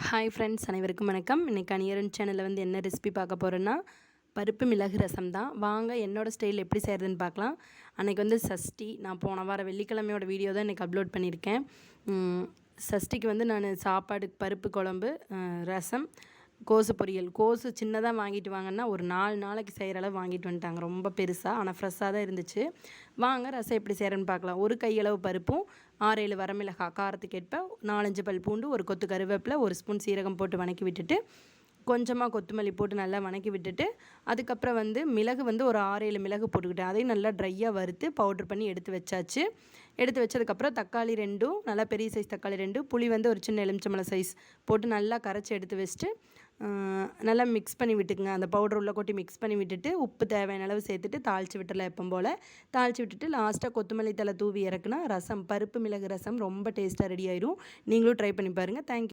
Hi friends, அனைவருக்கும் வணக்கம். இன்றைக்கி அணியரன் சேனலில் என்ன ரெசிபி பார்க்க போகிறேன்னா, பருப்பு மிளகு ரசம் தான். வாங்க என்னோடய ஸ்டைல் எப்படி செய்கிறதுன்னு பார்க்கலாம். அன்றைக்கி சஷ்டி. நான் போன வாரம் வெள்ளிக்கிழமையோட வீடியோ தான் இன்றைக்கி அப்லோட் பண்ணியிருக்கேன். சஷ்டிக்கு நான் சாப்பாடு பருப்பு குழம்பு, ரசம், கோஸு பொரியல். கோஸு சின்னதாக வாங்கிட்டு வாங்கன்னா ஒரு 4 நாளைக்கு செய்கிற அளவு வாங்கிட்டு வந்துட்டாங்க. ரொம்ப பெருசாக, ஆனால் ஃப்ரெஷ்ஷாக தான் இருந்துச்சு. வாங்க ரசம் எப்படி செய்கிறேன்னு பார்க்கலாம். ஒரு கையளவு பருப்பும் 6-7 வரமிளகாய் காரத்துக்கு ஏற்ப, 4-5 பல் பூண்டு, ஒரு கொத்து கருவேப்பிலை, 1 ஸ்பூன் சீரகம் போட்டு வணக்கி விட்டுட்டு, கொஞ்சமாக கொத்தமல்லி போட்டு நல்லா வணக்கி விட்டுட்டு, அதுக்கப்புறம் மிளகு ஒரு 6-7 மிளகு போட்டுக்கிட்டேன். அதையும் நல்லா ட்ரையாக வறுத்து பவுட்ரு பண்ணி எடுத்து வச்சாச்சு. எடுத்து வச்சதுக்கப்புறம் தக்காளி 2, நல்லா பெரிய சைஸ் தக்காளி 2, புளி ஒரு சின்ன எலுமிச்சம்பழம் சைஸ் போட்டு நல்லா கரைச்சி எடுத்து வச்சுட்டு, நல்லா மிக்ஸ் பண்ணி விட்டுக்குங்க. அந்த பவுடர் உள்ள கொட்டி மிக்ஸ் பண்ணி விட்டுட்டு, உப்பு தேவையான அளவு சேர்த்துட்டு தாளித்து விட்டுடலாம். எப்போ போல் தாளித்து விட்டுட்டு லாஸ்ட்டாக கொத்தமல்லி தலை தூவி இறக்குனா ரசம், பருப்பு மிளகு ரசம் ரொம்ப டேஸ்ட்டாக ரெடி ஆயிடும். நீங்களும் ட்ரை பண்ணி பாருங்கள். தேங்க்யூ.